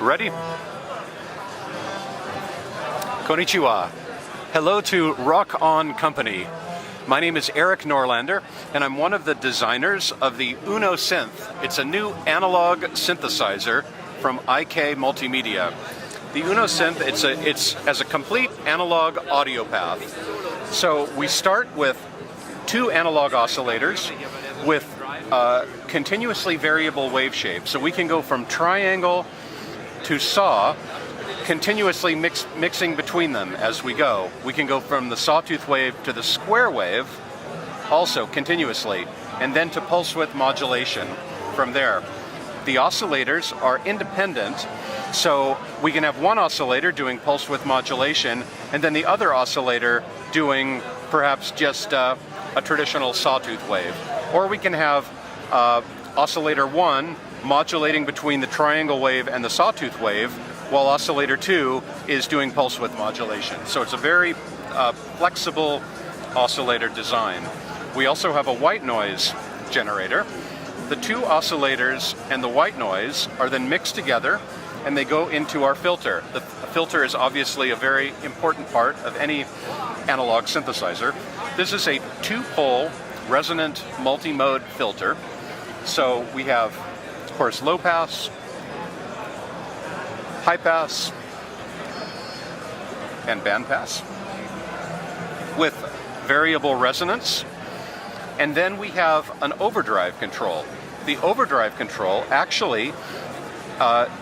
Ready? Konnichiwa. Hello to Rock On Company. My name is Erik Norlander, and I'm one of the designers of the Uno Synth. It's a new analog synthesizer from IK Multimedia. The Uno Synth, it's as a complete analog audio path. So we start with two analog oscillators with continuously variable wave shape. So we can go from triangle to saw, continuously mixing between them as we go. We can go from the sawtooth wave to the square wave, also continuously, and then to pulse width modulation from there. The oscillators are independent, so we can have one oscillator doing pulse width modulation, and then the other oscillator doing perhaps just a traditional sawtooth wave. Or we can have oscillator 1 modulating between the triangle wave and the sawtooth wave, while oscillator 2 is doing pulse width modulation. So it's a very flexible oscillator design. We also have a white noise generator. The two oscillators and the white noise are then mixed together and they go into our filter. The filter is obviously a very important part of any analog synthesizer. This is a two-pole resonant multi-mode filter. So we have, of course, low pass, high pass, and band pass with variable resonance. And then we have an overdrive control. The overdrive control actually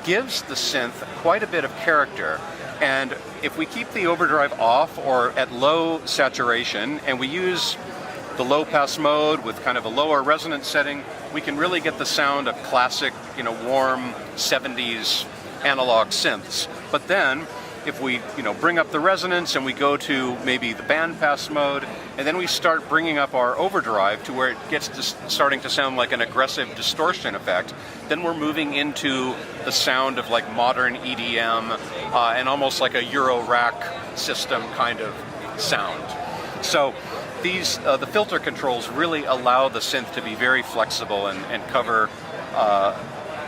gives the synth quite a bit of character. And if we keep the overdrive off or at low saturation, and we use the low pass mode with kind of a lower resonance setting, we can really get the sound of classic, warm 70s analog synths. But then if we bring up the resonance and we go to maybe the band pass mode, and then we start bringing up our overdrive to where it gets starting to sound like an aggressive distortion effect, then we're moving into the sound of like modern EDM and almost like a Euro rack system kind of sound. So these the filter controls really allow the synth to be very flexible and cover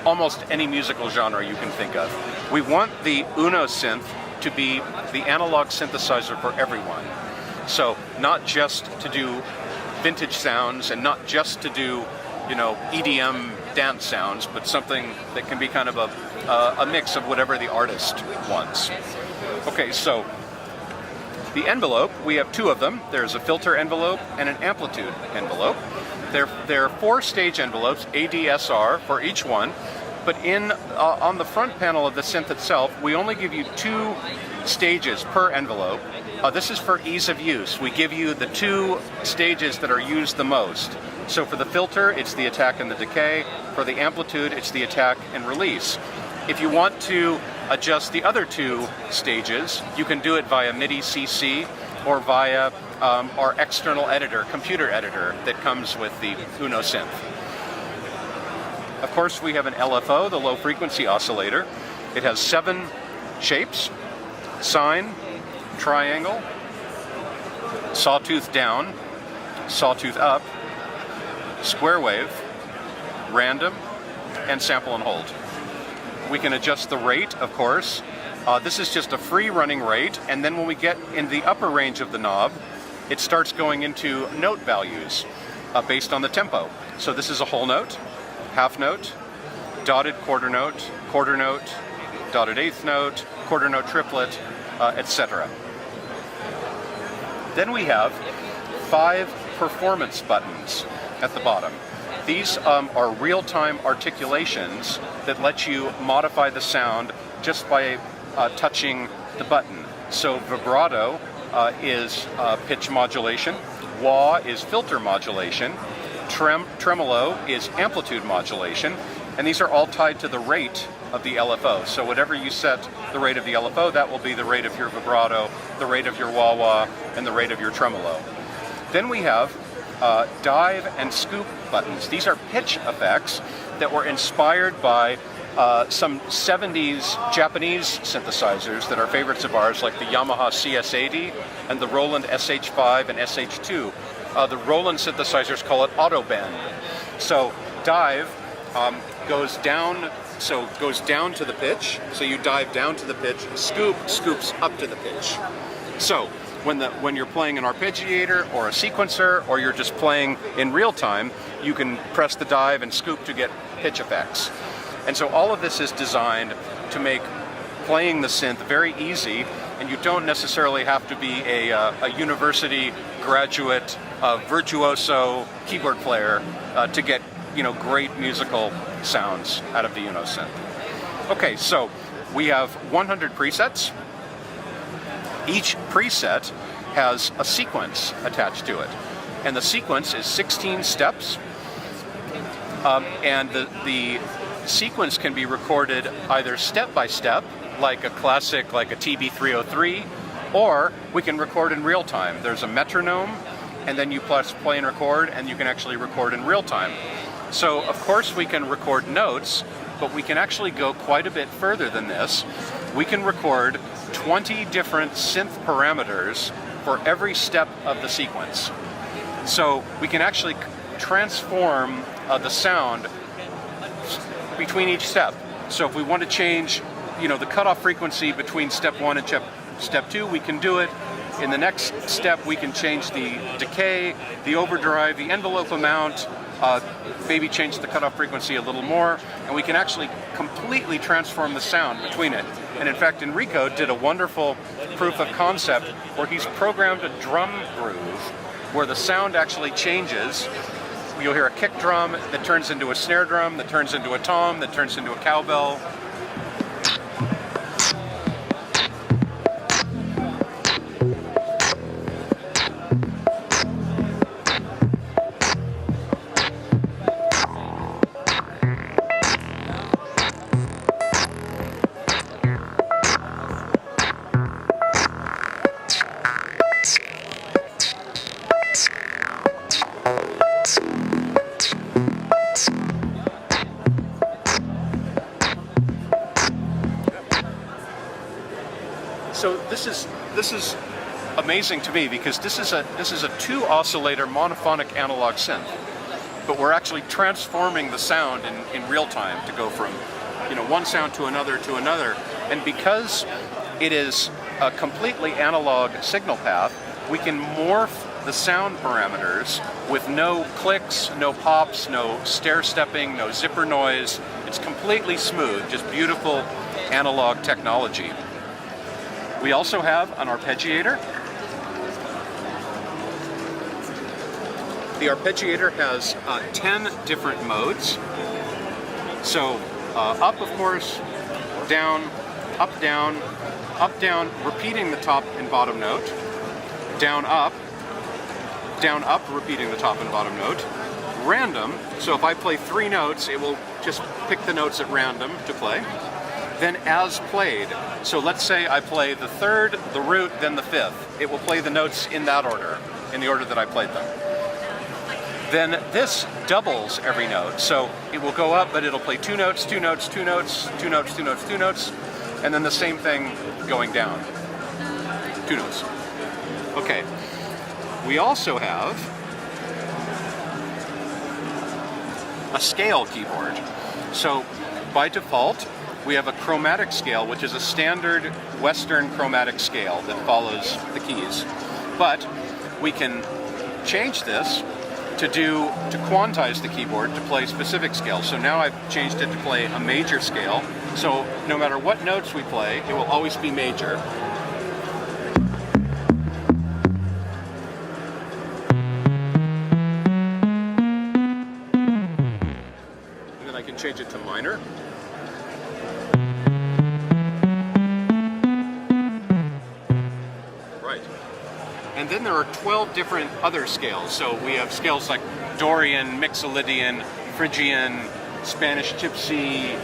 almost any musical genre you can think of. We want the Uno Synth to be the analog synthesizer for everyone. So not just to do vintage sounds and not just to do EDM dance sounds, but something that can be kind of a mix of whatever the artist wants. Okay, so the envelope, we have two of them. There's a filter envelope and an amplitude envelope. They're four-stage envelopes, ADSR for each one, but on the front panel of the synth itself, we only give you two stages per envelope. This is for ease of use. We give you the two stages that are used the most. So for the filter, it's the attack and the decay. For the amplitude, it's the attack and release. If you want to adjust the other two stages, you can do it via MIDI CC or via our external editor, computer editor, that comes with the Uno Synth. Of course, we have an LFO, the low frequency oscillator. It has 7 shapes: sine, triangle, sawtooth down, sawtooth up, square wave, random, and sample and hold. We can adjust the rate, of course. This is just a free running rate, and then when we get in the upper range of the knob, it starts going into note values based on the tempo. So this is a whole note, half note, dotted quarter note, dotted eighth note, quarter note triplet, etc. Then we have 5 performance buttons at the bottom. These are real-time articulations that let you modify the sound just by touching the button. So vibrato is pitch modulation, wah is filter modulation, tremolo is amplitude modulation, and these are all tied to the rate of the LFO. So whatever you set the rate of the LFO, that will be the rate of your vibrato, the rate of your wah-wah, and the rate of your tremolo. Then we have dive and scoop buttons. These are pitch effects that were inspired by some 70s Japanese synthesizers that are favorites of ours, like the Yamaha CS80 and the Roland SH5 and SH2. The Roland synthesizers call it auto bend. So dive goes down so goes down to the pitch. So you dive down to the pitch, scoop, scoops up to the pitch. So when you're playing an arpeggiator or a sequencer, or you're just playing in real time, you can press the dive and scoop to get pitch effects. And so all of this is designed to make playing the synth very easy, and you don't necessarily have to be a university graduate, virtuoso keyboard player to get great musical sounds out of the Unosynth. Okay, so we have 100 presets. Each preset has a sequence attached to it, and the sequence is 16 steps, and the sequence can be recorded either step by step, like a classic, like a TB-303, or we can record in real time. There's a metronome, and then you press play and record, and you can actually record in real time. So of course we can record notes, but we can actually go quite a bit further than this. We can record 20 different synth parameters for every step of the sequence. So we can actually transform the sound between each step. So if we want to change, the cutoff frequency between step 1 and step 2, we can do it. In the next step, we can change the decay, the overdrive, the envelope amount, maybe change the cutoff frequency a little more, and we can actually completely transform the sound between it. And in fact, Enrico did a wonderful proof of concept where he's programmed a drum groove where the sound actually changes. You'll hear a kick drum that turns into a snare drum, that turns into a tom, that turns into a cowbell. So this is amazing to me, because this is a 2 oscillator monophonic analog synth, but we're actually transforming the sound in real time to go from one sound to another, and because it is a completely analog signal path, we can morph the sound parameters with no clicks, no pops, no stair stepping, no zipper noise. It's completely smooth, just beautiful analog technology. We also have an arpeggiator. The arpeggiator has 10 different modes. So up, of course, down, up, down, repeating the top and bottom note, down, up, repeating the top and bottom note, random, so if I play 3 notes, it will just pick the notes at random to play. Then as played, so let's say I play the 3rd, the root, then the 5th. It will play the notes in that order, in the order that I played them. Then this doubles every note, so it will go up, but it'll play 2 notes, 2 notes, 2 notes, 2 notes, 2 notes, 2 notes, and then the same thing going down. 2 notes. Okay. We also have a scale keyboard. So by default, we have a chromatic scale, which is a standard Western chromatic scale that follows the keys. But we can change this to quantize the keyboard to play specific scales. So now I've changed it to play a major scale. So no matter what notes we play, it will always be major. And then I can change it to minor. And then there are 12 different other scales. So we have scales like Dorian, Mixolydian, Phrygian, Spanish Gypsy,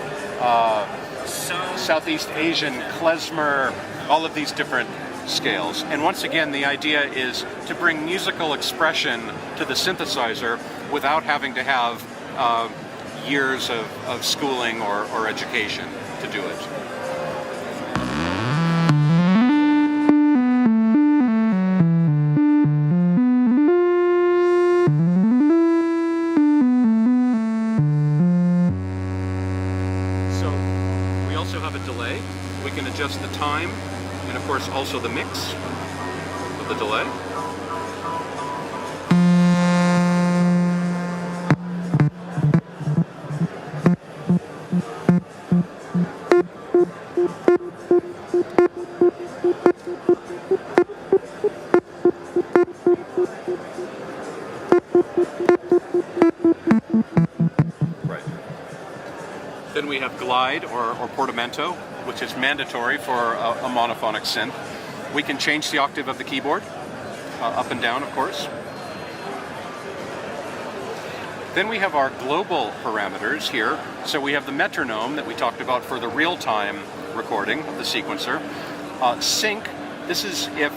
Southeast Asian, klezmer, all of these different scales. And once again, the idea is to bring musical expression to the synthesizer without having to have years of schooling or education to do it. So also have a delay. We can adjust the time and of course also the mix of the delay. Then we have glide or portamento, which is mandatory for a monophonic synth. We can change the octave of the keyboard, up and down, of course. Then we have our global parameters here. So we have the metronome that we talked about for the real-time recording of the sequencer. Sync, this is if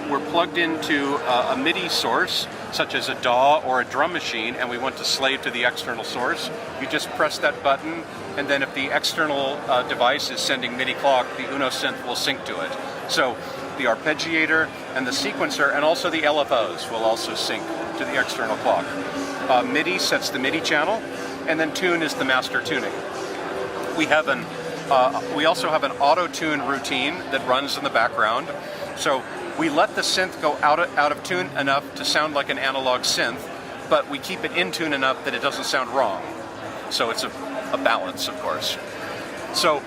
we're plugged into a MIDI source, such as a DAW or a drum machine, and we want to slave to the external source. You just press that button, and then if the external device is sending MIDI clock, the Uno synth will sync to it. So the arpeggiator and the sequencer and also the LFOs will also sync to the external clock. MIDI sets the MIDI channel, and then tune is the master tuning. We also have an auto-tune routine that runs in the background. So we let the synth go out of tune enough to sound like an analog synth, but we keep it in tune enough that it doesn't sound wrong. So it's a balance, of course. So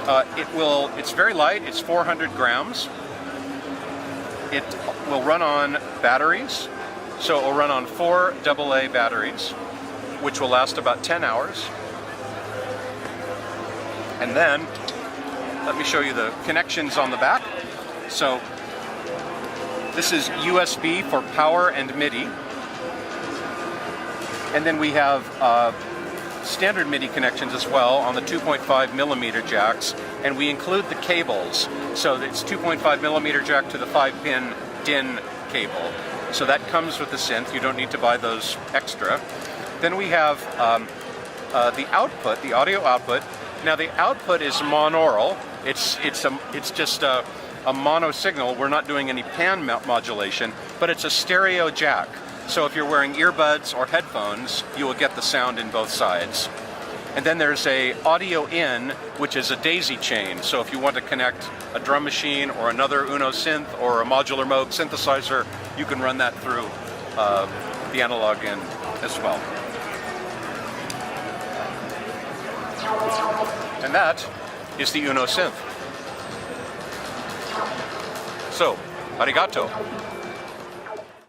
it's very light, it's 400 grams. It will run on batteries. So it will run on 4 AA batteries, which will last about 10 hours. And then, let me show you the connections on the back. So this is USB for power and MIDI. And then we have standard MIDI connections as well on the 2.5 millimeter jacks, and we include the cables. So it's 2.5 millimeter jack to the 5-pin DIN cable. So that comes with the synth. You don't need to buy those extra. Then we have the output, the audio output. Now the output is monaural. It's just a mono signal. We're not doing any pan modulation, but it's a stereo jack. So if you're wearing earbuds or headphones, you will get the sound in both sides. And then there's a audio in, which is a daisy chain. So if you want to connect a drum machine or another Uno synth or a modular mode synthesizer, you can run that through the analog in as well. And that is the Uno synth. So, arigato.